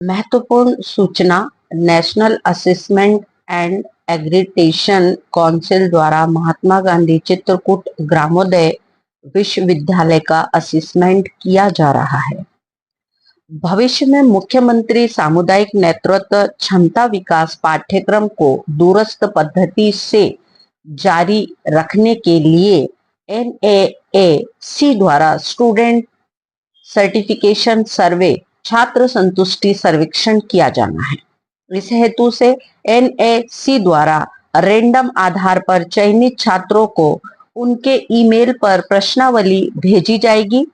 महत्वपूर्ण सूचना। National assessment and एग्रीटेशन council द्वारा महात्मा गांधी चित्रकूट ग्रामोदय विश्वविद्यालय का असेसमेंट किया जा रहा है। भविष्य में मुख्यमंत्री सामुदायिक नेतृत्व क्षमता विकास पाठ्यक्रम को दूरस्थ पद्धति से जारी रखने के लिए NAAC द्वारा स्टूडेंट सर्टिफिकेशन सर्वे छात्र संतुष्टि सर्वेक्षण किया जाना है। इस हेतु से NAC द्वारा रेंडम आधार पर चयनित छात्रों को उनके ईमेल पर प्रश्नावली भेजी जाएगी।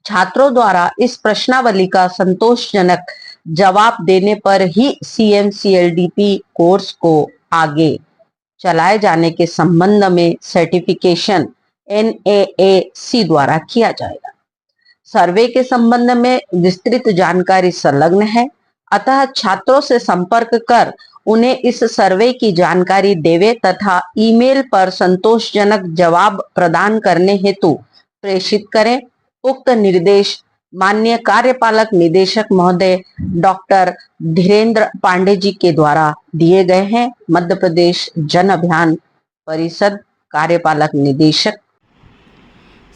छात्रों द्वारा इस प्रश्नावली का संतोषजनक जवाब देने पर ही CMCLDP कोर्स को आगे चलाए जाने के संबंध में सर्टिफिकेशन NAAC द्वारा किया जाएगा। सर्वे के संबंध में विस्तृत जानकारी संलग्न है, अतः छात्रों से संपर्क कर उन्हें इस सर्वे की जानकारी देवे तथा ईमेल पर संतोषजनक जवाब प्रदान करने हेतु प्रेषित करें। उक्त निर्देश माननीय कार्यपालक निदेशक महोदय डॉक्टर धीरेन्द्र पांडे जी के द्वारा दिए गए हैं। मध्य प्रदेश जन अभियान परिषद कार्यपालक निदेशक।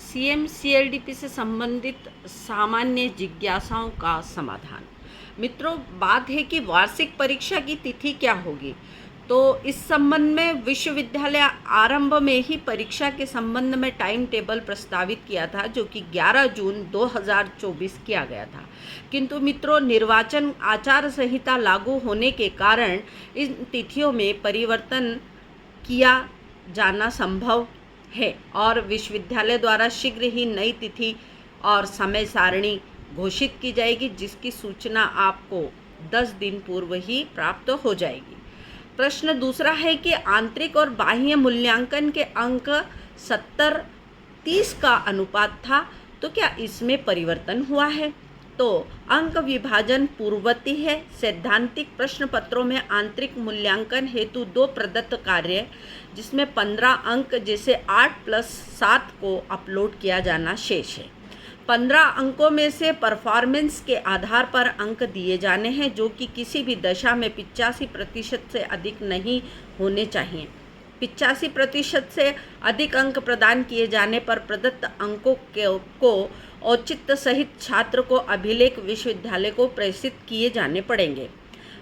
CMCLDP से संबंधित सामान्य जिज्ञासाओं का समाधान। मित्रों, बात है कि वार्षिक परीक्षा की तिथि क्या होगी। तो इस संबंध में विश्वविद्यालय आरंभ में ही परीक्षा के संबंध में टाइम टेबल प्रस्तावित किया था, जो कि 11 जून 2024 किया गया था। किंतु मित्रों, निर्वाचन आचार संहिता लागू होने के कारण इन तिथियों में परिवर्तन किया जाना संभव है और विश्वविद्यालय द्वारा शीघ्र ही नई तिथि और समय सारणी घोषित की जाएगी, जिसकी सूचना आपको 10 दिन पूर्व ही प्राप्त हो जाएगी। प्रश्न दूसरा है कि आंतरिक और बाह्य मूल्यांकन के अंक 70-30 का अनुपात था, तो क्या इसमें परिवर्तन हुआ है? तो अंक विभाजन पूर्ववर्ती है। सैद्धांतिक प्रश्न पत्रों में आंतरिक मूल्यांकन हेतु 2 प्रदत्त कार्य, जिसमें 15 अंक जैसे 8+7 को अपलोड किया जाना शेष है। 15 अंकों में से परफॉर्मेंस के आधार पर अंक दिए जाने हैं, जो कि किसी भी दशा में 85% से अधिक नहीं होने चाहिए। 85% से अधिक अंक प्रदान किए जाने पर प्रदत्त अंकों को औचित्य सहित छात्र को अभिलेख विश्वविद्यालय को प्रेषित किए जाने पड़ेंगे।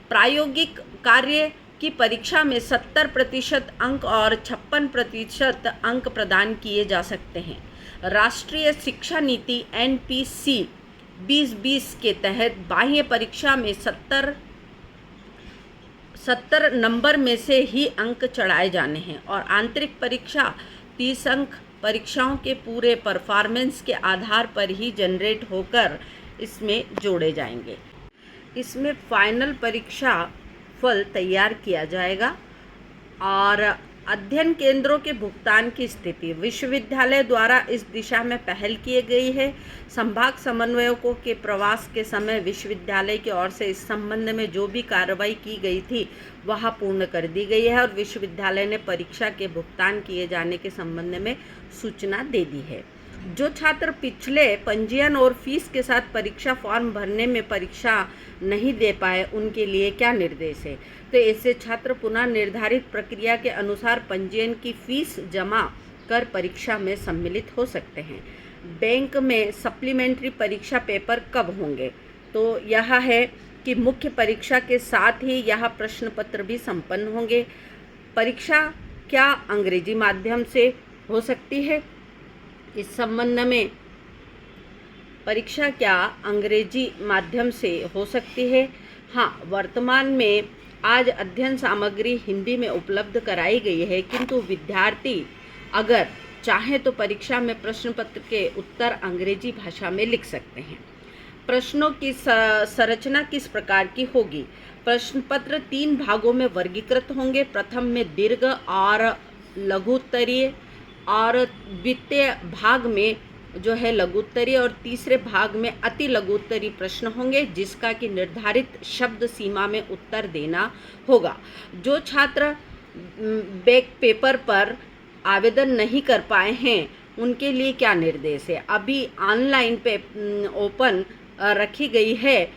प्रायोगिक कार्य की परीक्षा में 70% अंक और 56% अंक प्रदान किए जा सकते हैं। राष्ट्रीय शिक्षा नीति NPC 2020 के तहत बाह्य परीक्षा में 70 नंबर में से ही अंक चढ़ाए जाने हैं और आंतरिक परीक्षा 30 अंक परीक्षाओं के पूरे परफॉर्मेंस के आधार पर ही जनरेट होकर इसमें जोड़े जाएंगे। इसमें फाइनल परीक्षा फल तैयार किया जाएगा। और अध्ययन केंद्रों के भुगतान की स्थिति, विश्वविद्यालय द्वारा इस दिशा में पहल की गई है। संभाग समन्वयकों के प्रवास के समय विश्वविद्यालय की ओर से इस संबंध में जो भी कार्रवाई की गई थी वह पूर्ण कर दी गई है और विश्वविद्यालय ने परीक्षा के भुगतान किए जाने के संबंध में सूचना दे दी है। जो छात्र पिछले पंजीयन और फीस के साथ परीक्षा फॉर्म भरने में परीक्षा नहीं दे पाए, उनके लिए क्या निर्देश है? तो ऐसे छात्र पुनः निर्धारित प्रक्रिया के अनुसार पंजीयन की फीस जमा कर परीक्षा में सम्मिलित हो सकते हैं। बैंक में सप्लीमेंट्री परीक्षा पेपर कब होंगे? तो यह है कि मुख्य परीक्षा के साथ ही यह प्रश्न पत्र भी संपन्न होंगे। परीक्षा क्या अंग्रेजी माध्यम से हो सकती है? इस संबंध में परीक्षा क्या अंग्रेजी माध्यम से हो सकती है? हाँ, वर्तमान में आज अध्ययन सामग्री हिंदी में उपलब्ध कराई गई है, किंतु विद्यार्थी अगर चाहे तो परीक्षा में प्रश्न पत्र के उत्तर अंग्रेजी भाषा में लिख सकते हैं। प्रश्नों की संरचना किस प्रकार की होगी? प्रश्न पत्र 3 भागों में वर्गीकृत होंगे। प्रथम में दीर्घ और लघुत्तरीय और द्वितीय भाग में जो है लघुत्तरीय और तीसरे भाग में अति लघुत्तरीय प्रश्न होंगे, जिसका कि निर्धारित शब्द सीमा में उत्तर देना होगा। जो छात्र बैक पेपर पर आवेदन नहीं कर पाए हैं, उनके लिए क्या निर्देश है? अभी ऑनलाइन पे ओपन रखी गई है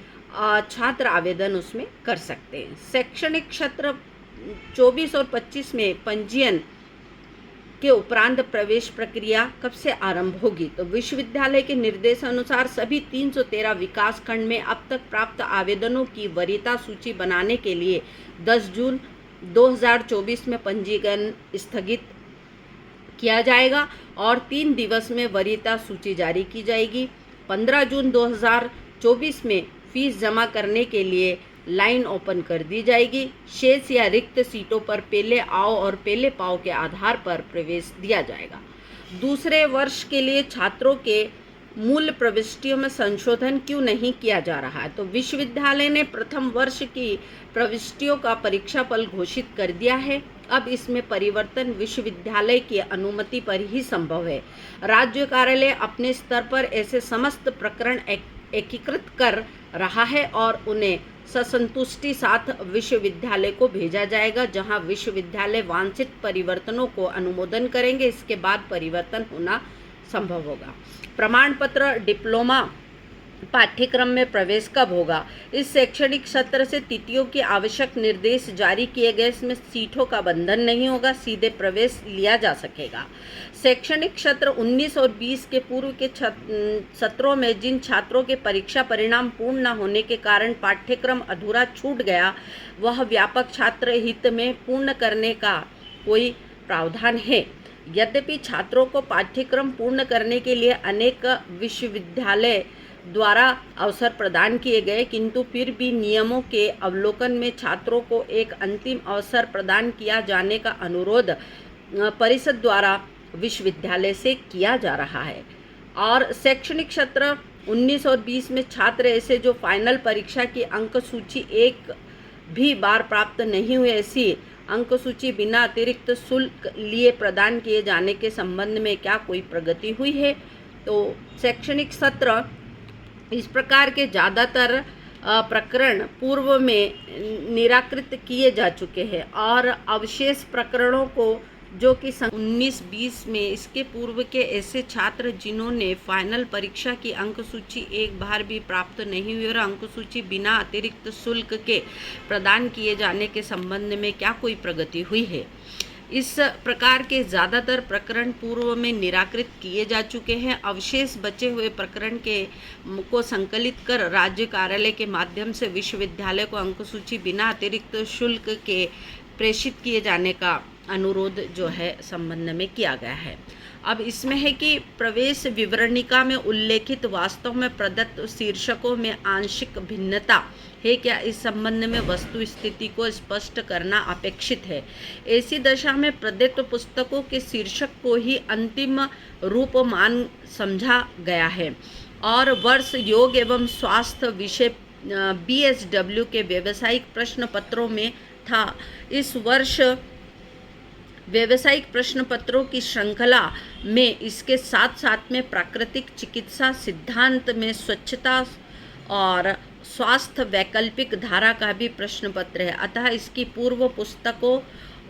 छात्र आवेदन उसमें कर सकते हैं। शैक्षणिक सत्र 24 और 25 में पंजीयन के उपरांत प्रवेश प्रक्रिया कब से आरंभ होगी? तो विश्वविद्यालय के निर्देशानुसार सभी 313 विकास खंड में अब तक प्राप्त आवेदनों की वरीयता सूची बनाने के लिए 10 जून 2024 में पंजीकरण स्थगित किया जाएगा और 3 दिवस में वरीयता सूची जारी की जाएगी। 15 जून 2024 में फीस जमा करने के लिए लाइन ओपन कर दी जाएगी। शेष या रिक्त सीटों पर पहले आओ और पहले पाओ के आधार पर प्रवेश दिया जाएगा। दूसरे वर्ष के लिए छात्रों के मूल प्रविष्टियों में संशोधन क्यों नहीं किया जा रहा है? तो विश्वविद्यालय ने प्रथम वर्ष की प्रविष्टियों का परीक्षाफल घोषित कर दिया है। अब इसमें परिवर्तन विश्वविद्यालय की अनुमति पर ही संभव है। राज्य कार्यालय अपने स्तर पर ऐसे समस्त प्रकरण एकीकृत कर रहा है और उन्हें ससंतुष्टि साथ विश्वविद्यालय को भेजा जाएगा, जहां विश्वविद्यालय वांछित परिवर्तनों को अनुमोदन करेंगे। इसके बाद परिवर्तन होना संभव होगा। प्रमाण पत्र डिप्लोमा पाठ्यक्रम में प्रवेश कब होगा? इस शैक्षणिक सत्र से तिथियों की आवश्यक निर्देश जारी किए गए। इसमें सीटों का बंधन नहीं होगा, सीधे प्रवेश लिया जा सकेगा। शैक्षणिक सत्र 19 और 20 के पूर्व के सत्रों में जिन छात्रों के परीक्षा परिणाम पूर्ण न होने के कारण पाठ्यक्रम अधूरा छूट गया, वह व्यापक छात्र हित में पूर्ण करने का कोई प्रावधान है। यद्यपि छात्रों को पाठ्यक्रम पूर्ण करने के लिए अनेक विश्वविद्यालय द्वारा अवसर प्रदान किए गए, किंतु फिर भी नियमों के अवलोकन में छात्रों को एक अंतिम अवसर प्रदान किया जाने का अनुरोध परिषद द्वारा विश्वविद्यालय से किया जा रहा है। और शैक्षणिक सत्र 19 और 20 में छात्र ऐसे जो फाइनल परीक्षा की अंक सूची एक भी बार प्राप्त नहीं हुए, ऐसी अंक सूची बिना अतिरिक्त शुल्क लिए प्रदान किए जाने के संबंध में क्या कोई प्रगति हुई है? तो शैक्षणिक सत्र इस प्रकार के ज़्यादातर प्रकरण पूर्व में निराकृत किए जा चुके हैं और अवशेष प्रकरणों को जो कि 19-20 में इसके पूर्व के ऐसे छात्र जिन्होंने फाइनल परीक्षा की अंक सूची एक बार भी प्राप्त नहीं हुई और अंक सूची बिना अतिरिक्त शुल्क के प्रदान किए जाने के संबंध में क्या कोई प्रगति हुई है? इस प्रकार के ज़्यादातर प्रकरण पूर्व में निराकृत किए जा चुके हैं। अवशेष बचे हुए प्रकरण को संकलित कर राज्य कार्यालय के माध्यम से विश्वविद्यालय को अंक सूची बिना अतिरिक्त शुल्क के प्रेषित किए जाने का अनुरोध जो है संबंध में किया गया है। अब इसमें है कि प्रवेश विवरणिका में उल्लेखित वास्तव में प्रदत्त शीर्षकों में आंशिक भिन्नता है क्या? इस संबंध में वस्तु स्थिति को स्पष्ट करना अपेक्षित है। ऐसी दशा में प्रदत्त पुस्तकों के शीर्षक को ही अंतिम रूप मान समझा गया है और वर्ष योग एवं स्वास्थ्य विषय BSW के व्यावसायिक प्रश्न पत्रों में था। इस वर्ष व्यावसायिक प्रश्न पत्रों की श्रृंखला में इसके साथ साथ में प्राकृतिक चिकित्सा सिद्धांत में स्वच्छता और स्वास्थ्य वैकल्पिक धारा का भी प्रश्न पत्र है। अतः इसकी पूर्व पुस्तकों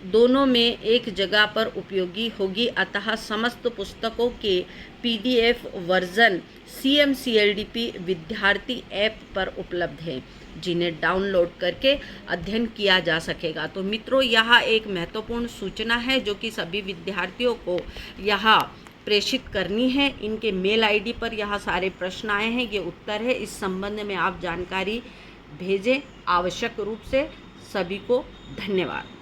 दोनों में एक जगह पर उपयोगी होगी। अतः समस्त पुस्तकों के PDF वर्जन CMCLDP विद्यार्थी ऐप पर उपलब्ध है, जिन्हें डाउनलोड करके अध्ययन किया जा सकेगा। तो मित्रों, यह एक महत्वपूर्ण सूचना है जो कि सभी विद्यार्थियों को यहाँ प्रेषित करनी है। इनके मेल ID पर यहाँ सारे प्रश्न आए हैं, ये उत्तर है। इस संबंध में आप जानकारी भेजें आवश्यक रूप से। सभी को धन्यवाद।